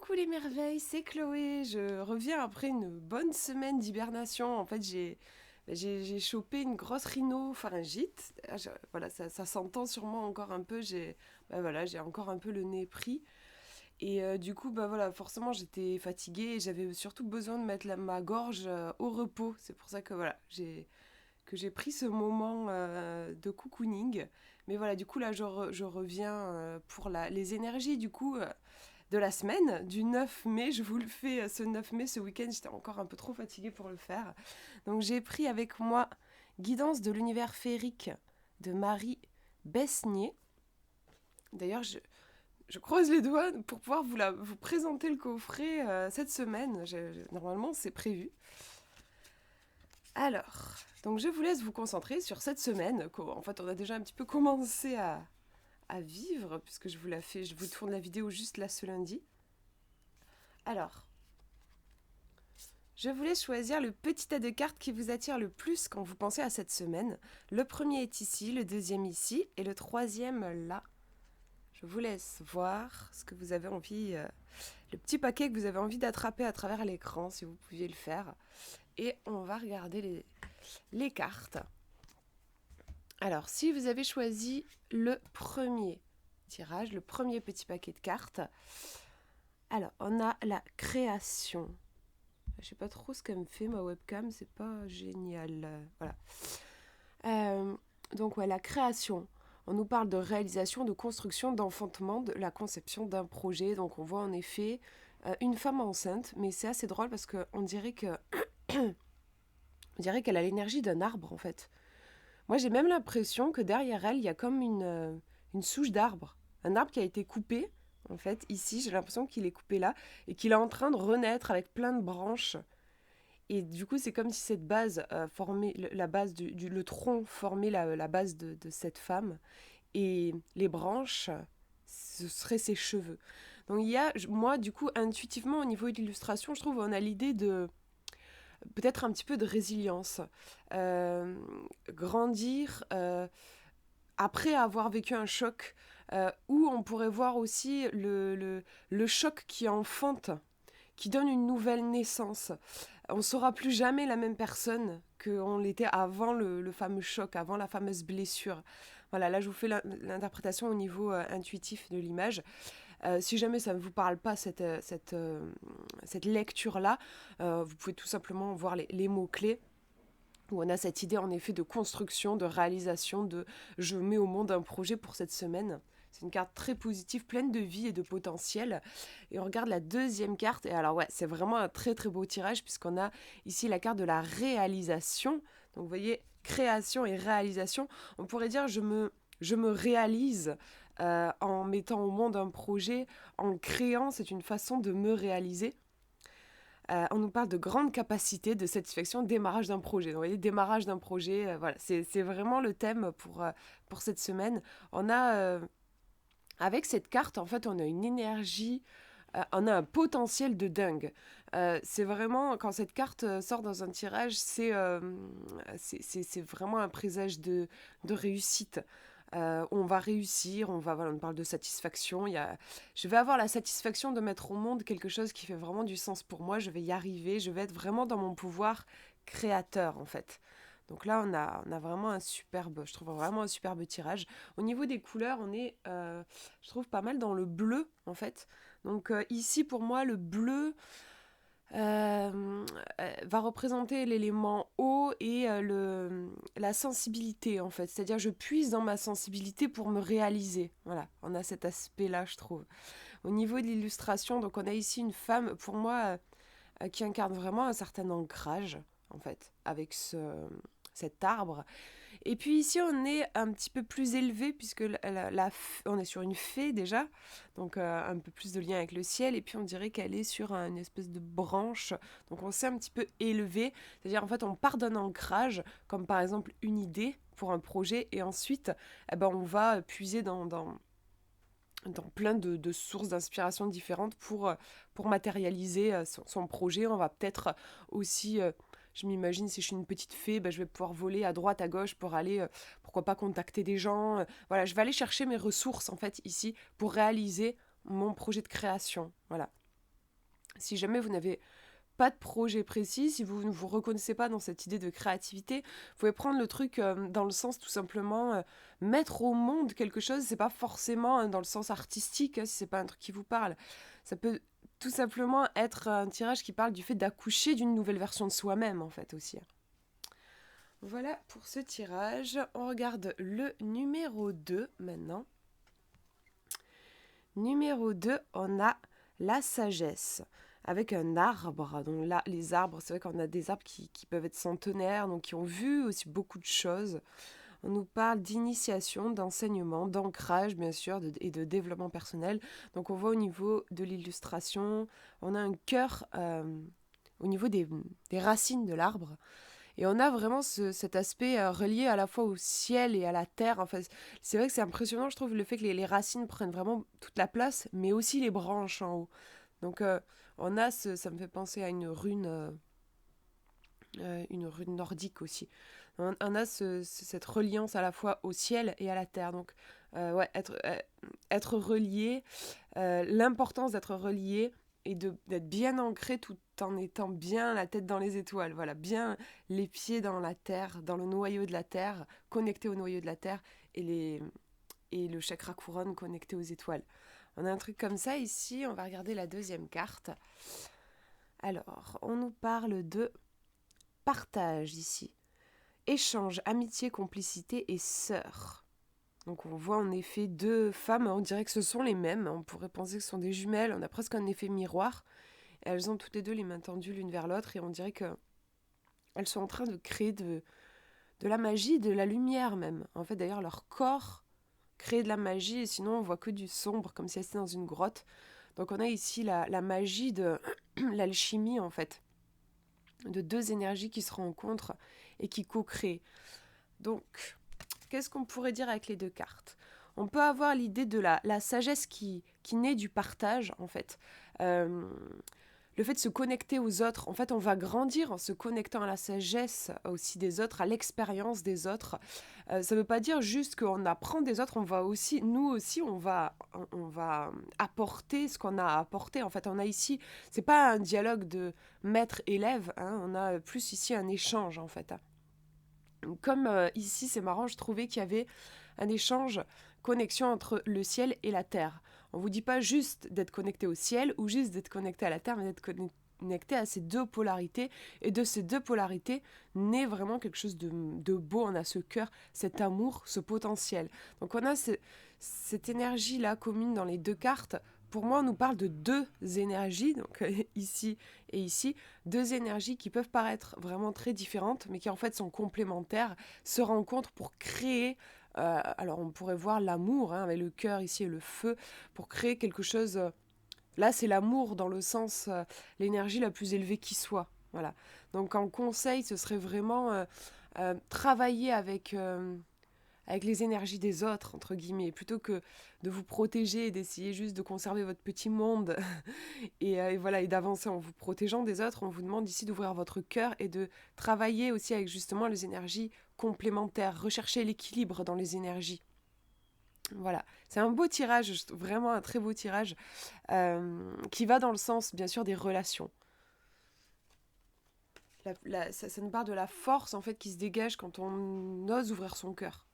Coucou les merveilles, c'est Chloé. Je reviens après une bonne semaine d'hibernation. En fait, j'ai chopé une grosse rhinopharyngite. Voilà, ça s'entend sûrement encore un peu. Voilà, j'ai encore un peu le nez pris. Et du coup, bah voilà, forcément, j'étais fatiguée et j'avais surtout besoin de mettre ma gorge au repos. C'est pour ça que voilà, j'ai pris ce moment de cocooning. Mais voilà, du coup, là, je reviens pour les énergies, du coup. De la semaine, du 9 mai. Je vous le fais ce 9 mai, ce week-end, j'étais encore un peu trop fatiguée pour le faire. Donc j'ai pris avec moi Guidance de l'univers féerique de Marie Besnier. D'ailleurs, je croise les doigts pour pouvoir vous présenter le coffret cette semaine. Normalement, c'est prévu. Alors, donc je vous laisse vous concentrer sur cette semaine. En fait, on a déjà un petit peu commencé à vivre, puisque je vous tourne la vidéo juste là ce lundi. Alors, je vous laisse choisir le petit tas de cartes qui vous attire le plus quand vous pensez à cette semaine. Le premier est ici, le deuxième ici et le troisième là. Je vous laisse voir ce que vous avez envie, le petit paquet que vous avez envie d'attraper à travers l'écran, si vous pouviez le faire. Et on va regarder les cartes. Alors, si vous avez choisi le premier tirage, le premier petit paquet de cartes, alors on a la création. Je sais pas trop ce qu'elle me fait, ma webcam, c'est pas génial. Voilà. Donc, ouais, la création. On nous parle de réalisation, de construction, d'enfantement, de la conception d'un projet. Donc, on voit en effet une femme enceinte, mais c'est assez drôle parce qu'on dirait que. On dirait qu'elle a l'énergie d'un arbre, en fait. Moi, j'ai même l'impression que derrière elle, il y a comme une souche d'arbre. Un arbre qui a été coupé, en fait, ici, j'ai l'impression qu'il est coupé là, et qu'il est en train de renaître avec plein de branches. Et du coup, c'est comme si cette base formait, la base le tronc formait la base de cette femme. Et les branches, ce seraient ses cheveux. Donc il y a, moi, du coup, intuitivement, au niveau de l'illustration, je trouve on a l'idée de peut-être un petit peu de résilience. Euh, Grandir après avoir vécu un choc, où on pourrait voir aussi le choc qui enfante, qui donne une nouvelle naissance. On ne sera plus jamais la même personne qu'on l'était avant le fameux choc, avant la fameuse blessure. Voilà, là je vous fais l'interprétation au niveau intuitif de l'image. Si jamais ça ne vous parle pas, cette lecture-là, vous pouvez tout simplement voir les mots-clés où on a cette idée en effet de construction, de réalisation, de je mets au monde un projet pour cette semaine. C'est une carte très positive, pleine de vie et de potentiel. Et on regarde la deuxième carte. Et alors ouais, c'est vraiment un très très beau tirage puisqu'on a ici la carte de la réalisation. Donc vous voyez, création et réalisation. On pourrait dire je me réalise en mettant au monde un projet, en créant. C'est une façon de me réaliser. On nous parle de grande capacité de satisfaction, démarrage d'un projet. Donc, vous voyez, démarrage d'un projet, voilà, c'est vraiment le thème pour cette semaine. On a, avec cette carte, en fait, on a une énergie, on a un potentiel de dingue. C'est vraiment, quand cette carte sort dans un tirage, c'est vraiment un présage de réussite. On va réussir, voilà, on parle de satisfaction. Je vais avoir la satisfaction de mettre au monde quelque chose qui fait vraiment du sens pour moi. Je vais y arriver, je vais être vraiment dans mon pouvoir créateur en fait. Donc là, on a vraiment je trouve vraiment un superbe tirage. Au niveau des couleurs, on est, je trouve, pas mal dans le bleu en fait. Donc ici, pour moi, le bleu, va représenter l'élément eau et la sensibilité en fait. C'est-à-dire je puise dans ma sensibilité pour me réaliser. Voilà, on a cet aspect-là, je trouve. Au niveau de l'illustration, donc on a ici une femme, pour moi, qui incarne vraiment un certain ancrage en fait, avec cet arbre. Et puis ici, on est un petit peu plus élevé, puisque on est sur une fée déjà, donc un peu plus de lien avec le ciel, et puis on dirait qu'elle est sur une espèce de branche, donc on s'est un petit peu élevé, c'est-à-dire en fait on part d'un ancrage, comme par exemple une idée pour un projet, et ensuite eh ben, on va puiser dans plein de sources d'inspiration différentes pour matérialiser son projet. On va peut-être aussi, je m'imagine si je suis une petite fée, ben, je vais pouvoir voler à droite, à gauche pour aller, pourquoi pas contacter des gens. Voilà, je vais aller chercher mes ressources en fait ici pour réaliser mon projet de création. Voilà. Si jamais vous n'avez pas de projet précis, si vous ne vous reconnaissez pas dans cette idée de créativité, vous pouvez prendre le truc dans le sens tout simplement mettre au monde quelque chose. C'est pas forcément dans le sens artistique, si c'est pas un truc qui vous parle. Ça peut tout simplement être un tirage qui parle du fait d'accoucher d'une nouvelle version de soi-même en fait aussi. Voilà pour ce tirage. On regarde le numéro 2 maintenant. Numéro 2, on a la sagesse avec un arbre. Donc là, les arbres, c'est vrai qu'on a des arbres qui peuvent être centenaires, donc qui ont vu aussi beaucoup de choses. On nous parle d'initiation, d'enseignement, d'ancrage, bien sûr, et de développement personnel. Donc on voit au niveau de l'illustration, on a un cœur au niveau des racines de l'arbre. Et on a vraiment cet aspect relié à la fois au ciel et à la terre. Enfin, c'est vrai que c'est impressionnant, je trouve, le fait que les racines prennent vraiment toute la place, mais aussi les branches en haut. Donc on a ça me fait penser à une rune nordique aussi. On a cette reliance à la fois au ciel et à la terre. Donc ouais, être relié, l'importance d'être relié et d'être bien ancré tout en étant bien la tête dans les étoiles. Voilà, bien les pieds dans la terre, dans le noyau de la terre, connecté au noyau de la terre et le chakra couronne connecté aux étoiles. On a un truc comme ça ici. On va regarder la deuxième carte. Alors, on nous parle de partage ici. Échange, amitié, complicité et sœur. Donc on voit en effet deux femmes, on dirait que ce sont les mêmes, on pourrait penser que ce sont des jumelles, on a presque un effet miroir. Et elles ont toutes les deux les mains tendues l'une vers l'autre et on dirait qu'elles sont en train de créer de la magie, de la lumière même. En fait d'ailleurs leur corps crée de la magie et sinon on voit que du sombre comme si elles étaient dans une grotte. Donc on a ici la magie de l'alchimie en fait, de deux énergies qui se rencontrent et qui co-créent. Donc qu'est-ce qu'on pourrait dire avec les deux cartes ? On peut avoir l'idée de la sagesse qui naît du partage, en fait. Le fait de se connecter aux autres. En fait, on va grandir en se connectant à la sagesse aussi des autres, à l'expérience des autres. Ça ne veut pas dire juste qu'on apprend des autres, nous aussi, on va apporter ce qu'on a à apporter. En fait, on a ici, c'est pas un dialogue de maître-élève, hein, on a plus ici un échange, en fait. Comme ici, c'est marrant, je trouvais qu'il y avait un échange, connexion entre le ciel et la terre. On ne vous dit pas juste d'être connecté au ciel ou juste d'être connecté à la terre, mais d'être connecté à ces deux polarités. Et de ces deux polarités naît vraiment quelque chose de beau. On a ce cœur, cet amour, ce potentiel. Donc on a cette énergie-là commune dans les deux cartes. Pour moi, on nous parle de deux énergies, donc ici et ici, deux énergies qui peuvent paraître vraiment très différentes, mais qui en fait sont complémentaires, se rencontrent pour créer, alors on pourrait voir l'amour, hein, avec le cœur ici et le feu, pour créer quelque chose, là c'est l'amour dans le sens, l'énergie la plus élevée qui soit, voilà. Donc en conseil, ce serait vraiment travailler avec les énergies des autres, entre guillemets, plutôt que de vous protéger et d'essayer juste de conserver votre petit monde et voilà, et d'avancer en vous protégeant des autres. On vous demande ici d'ouvrir votre cœur et de travailler aussi avec justement les énergies complémentaires, rechercher l'équilibre dans les énergies. Voilà, c'est un beau tirage, vraiment un très beau tirage qui va dans le sens, bien sûr, des relations. Ça nous parle de la force en fait qui se dégage quand on ose ouvrir son cœur.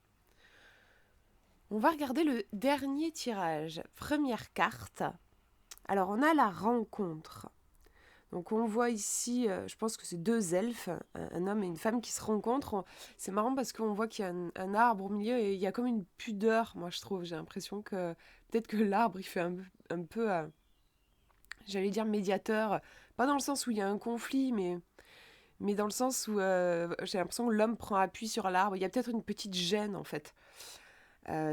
On va regarder le dernier tirage. Première carte. Alors, on a la rencontre. Donc, on voit ici, je pense que c'est deux elfes, un homme et une femme qui se rencontrent. C'est marrant parce qu'on voit qu'il y a un arbre au milieu et il y a comme une pudeur, moi je trouve. J'ai l'impression que peut-être que l'arbre, il fait un peu j'allais dire médiateur. Pas dans le sens où il y a un conflit, mais dans le sens où j'ai l'impression que l'homme prend appui sur l'arbre. Il y a peut-être une petite gêne, en fait.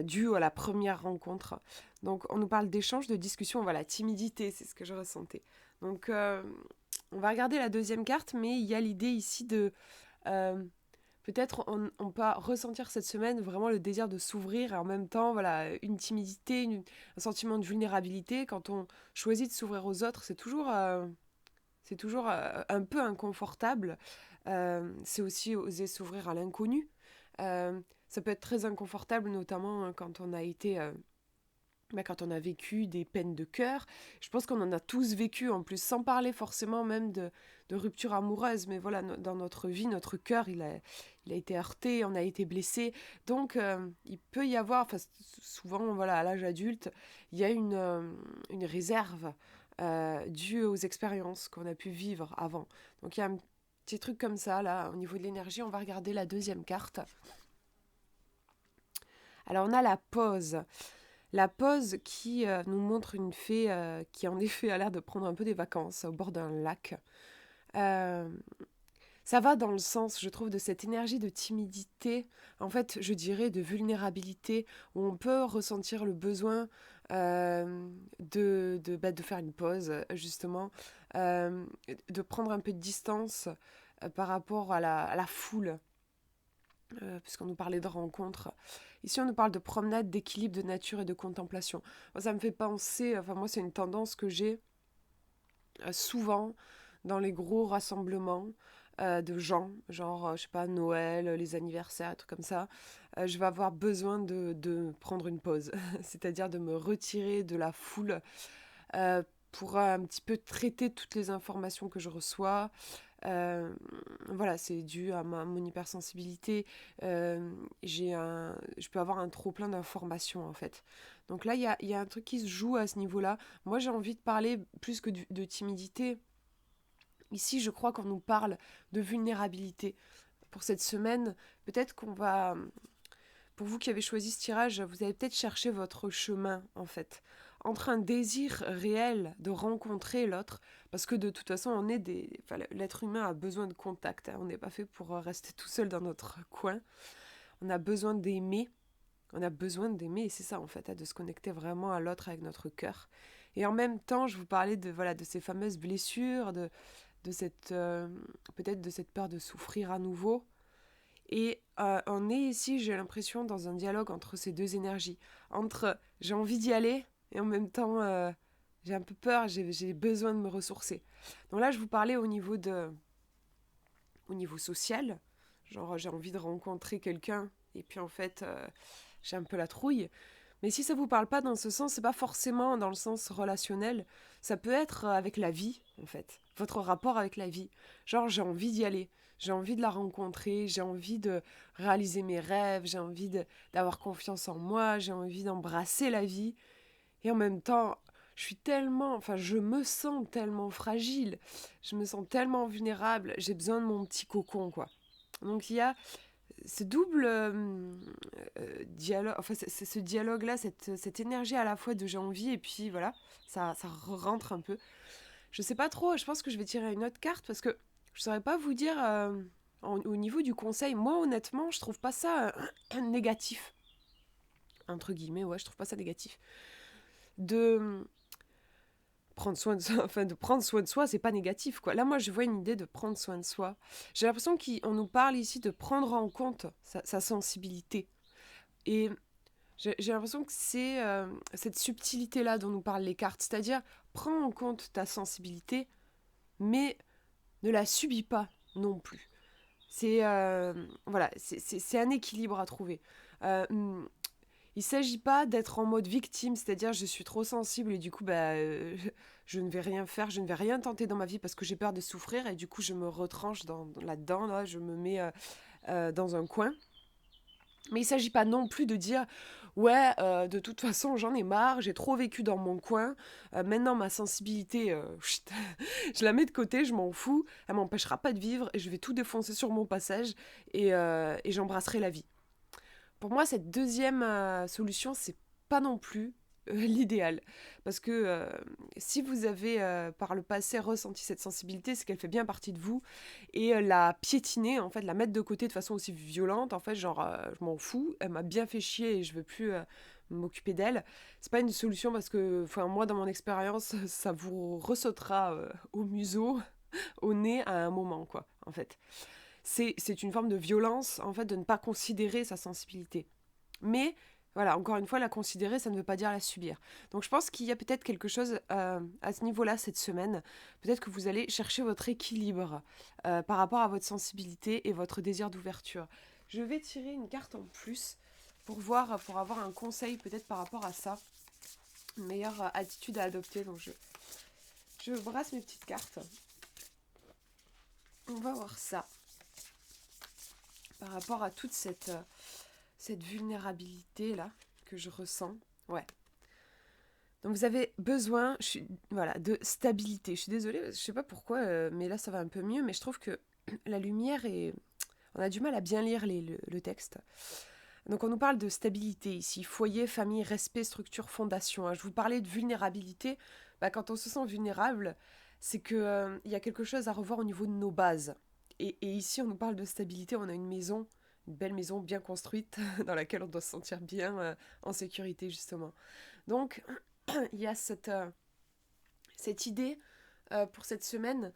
Dû à la première rencontre. Donc on nous parle d'échange, de discussion, voilà, timidité, c'est ce que je ressentais. Donc on va regarder la deuxième carte, mais il y a l'idée ici de... peut-être on peut ressentir cette semaine vraiment le désir de s'ouvrir et en même temps, voilà, une timidité, un sentiment de vulnérabilité. Quand on choisit de s'ouvrir aux autres, c'est toujours un peu inconfortable. C'est aussi oser s'ouvrir à l'inconnu. Ça peut être très inconfortable, notamment quand on a été quand on a vécu des peines de cœur. Je pense qu'on en a tous vécu en plus, sans parler forcément même de rupture amoureuse. Mais voilà, dans notre vie, notre cœur, il a été heurté, on a été blessé. Donc, il peut y avoir, souvent, voilà, à l'âge adulte, il y a une réserve due aux expériences qu'on a pu vivre avant. Donc, il y a un petit truc comme ça, là, au niveau de l'énergie. On va regarder la deuxième carte. Alors, on a la pause. La pause qui nous montre une fée qui en effet a l'air de prendre un peu des vacances au bord d'un lac. Euh, Ça va dans le sens, je trouve, de cette énergie de timidité, en fait, je dirais de vulnérabilité, où on peut ressentir le besoin de faire une pause, justement, euh, de prendre un peu de distance par rapport à la foule, puisqu'on nous parlait de rencontres. Ici, on nous parle de promenade, d'équilibre, de nature et de contemplation. Moi, ça me fait penser, enfin moi, c'est une tendance que j'ai souvent dans les gros rassemblements de gens, genre, je sais pas, Noël, les anniversaires, des trucs comme ça, je vais avoir besoin de prendre une pause, c'est-à-dire de me retirer de la foule pour un petit peu traiter toutes les informations que je reçois. Voilà, c'est dû à mon hypersensibilité. Je peux avoir un trop plein d'informations en fait. Donc là, il y a un truc qui se joue à ce niveau-là. Moi, j'ai envie de parler plus que de timidité. Ici, je crois qu'on nous parle de vulnérabilité. Pour cette semaine, peut-être qu'on va... Pour vous qui avez choisi ce tirage, vous allez peut-être chercher votre chemin, en fait. Entre un désir réel de rencontrer l'autre, parce que de toute façon, l'être humain a besoin de contact. Hein. On n'est pas fait pour rester tout seul dans notre coin. On a besoin d'aimer. On a besoin d'aimer, et c'est ça, en fait, de se connecter vraiment à l'autre avec notre cœur. Et en même temps, je vous parlais de ces fameuses blessures, de cette peut-être de cette peur de souffrir à nouveau. Et on est ici, j'ai l'impression, dans un dialogue entre ces deux énergies. Entre j'ai envie d'y aller et en même temps j'ai un peu peur, j'ai besoin de me ressourcer. Donc là, je vous parlais au niveau social. Genre, j'ai envie de rencontrer quelqu'un et puis en fait, j'ai un peu la trouille. Mais si ça vous parle pas dans ce sens, c'est pas forcément dans le sens relationnel. Ça peut être avec la vie, en fait. Votre rapport avec la vie. Genre, j'ai envie d'y aller. J'ai envie de la rencontrer. J'ai envie de réaliser mes rêves. J'ai envie d'avoir confiance en moi. J'ai envie d'embrasser la vie. Et en même temps, je me sens tellement fragile. Je me sens tellement vulnérable. J'ai besoin de mon petit cocon, quoi. Donc, il y a ce double dialogue, enfin c'est ce dialogue-là, cette énergie à la fois de j'ai envie et puis voilà, ça rentre un peu. Je sais pas trop, je pense que je vais tirer une autre carte parce que je saurais pas vous dire au niveau du conseil. Moi honnêtement, je trouve pas ça négatif, entre guillemets, ouais, je trouve pas ça négatif. De prendre soin de soi, enfin de prendre soin de soi, c'est pas négatif quoi. Là moi je vois une idée de prendre soin de soi. J'ai l'impression qu'on nous parle ici de prendre en compte sa sensibilité. Et j'ai l'impression que c'est cette subtilité-là dont nous parlent les cartes, c'est-à-dire prends en compte ta sensibilité, mais ne la subis pas non plus. C'est un équilibre à trouver. Euh, il ne s'agit pas d'être en mode victime, c'est-à-dire je suis trop sensible et du coup je ne vais rien faire, je ne vais rien tenter dans ma vie parce que j'ai peur de souffrir et du coup je me retranche là-dedans, là, je me mets dans un coin. Mais il ne s'agit pas non plus de dire ouais, de toute façon j'en ai marre, j'ai trop vécu dans mon coin, maintenant ma sensibilité, je la mets de côté, je m'en fous, elle m'empêchera pas de vivre et je vais tout défoncer sur mon passage et j'embrasserai la vie. Pour moi, cette deuxième solution, c'est pas non plus l'idéal. Parce que si vous avez par le passé ressenti cette sensibilité, c'est qu'elle fait bien partie de vous. Et la piétiner, en fait, la mettre de côté de façon aussi violente, en fait, genre, je m'en fous, elle m'a bien fait chier et je veux plus m'occuper d'elle. C'est pas une solution parce que, enfin, moi, dans mon expérience, ça vous ressautera au museau, au nez à un moment, quoi, en fait. C'est une forme de violence, en fait, de ne pas considérer sa sensibilité. Mais, voilà, encore une fois, la considérer, ça ne veut pas dire la subir. Donc je pense qu'il y a peut-être quelque chose à ce niveau-là cette semaine. Peut-être que vous allez chercher votre équilibre par rapport à votre sensibilité et votre désir d'ouverture. Je vais tirer une carte en plus pour voir, pour avoir un conseil peut-être par rapport à ça. une meilleure attitude à adopter. Donc je brasse mes petites cartes. On va voir ça. Par rapport à toute cette vulnérabilité-là que je ressens. Ouais. Donc vous avez besoin de stabilité. Je suis désolée, je sais pas pourquoi, mais là ça va un peu mieux. Mais je trouve que la lumière est... On a du mal à bien lire le texte. Donc on nous parle de stabilité ici. Foyer, famille, respect, structure, fondation. Je vous parlais de vulnérabilité. Quand on se sent vulnérable, c'est qu'il y a quelque chose à revoir au niveau de nos bases. Et ici on nous parle de stabilité. On a une maison, une belle maison bien construite dans laquelle on doit se sentir bien en sécurité justement. Donc il y a cette idée pour cette semaine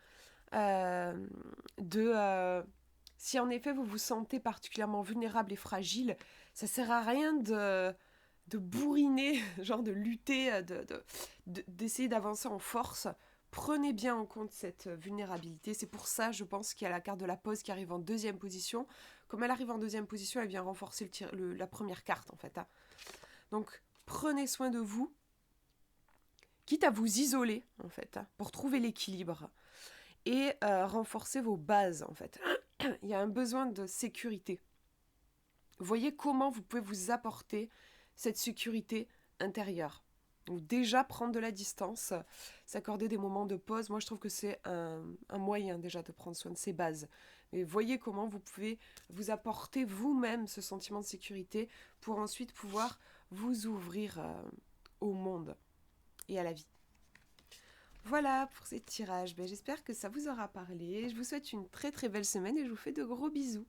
si en effet vous vous sentez particulièrement vulnérable et fragile, ça sert à rien de bourriner, genre de lutter, d'essayer d'avancer en force. Prenez bien en compte cette vulnérabilité. C'est pour ça, je pense, qu'il y a la carte de la pause qui arrive en deuxième position. Comme elle arrive en deuxième position, elle vient renforcer la première carte, en fait. Donc, prenez soin de vous, quitte à vous isoler, en fait, pour trouver l'équilibre et renforcer vos bases, en fait. Il y a un besoin de sécurité. Voyez comment vous pouvez vous apporter cette sécurité intérieure. Donc déjà, prendre de la distance, s'accorder des moments de pause, moi je trouve que c'est un moyen déjà de prendre soin de ses bases. Et voyez comment vous pouvez vous apporter vous-même ce sentiment de sécurité pour ensuite pouvoir vous ouvrir au monde et à la vie. Voilà pour ces tirages. J'espère que ça vous aura parlé. Je vous souhaite une très très belle semaine et je vous fais de gros bisous.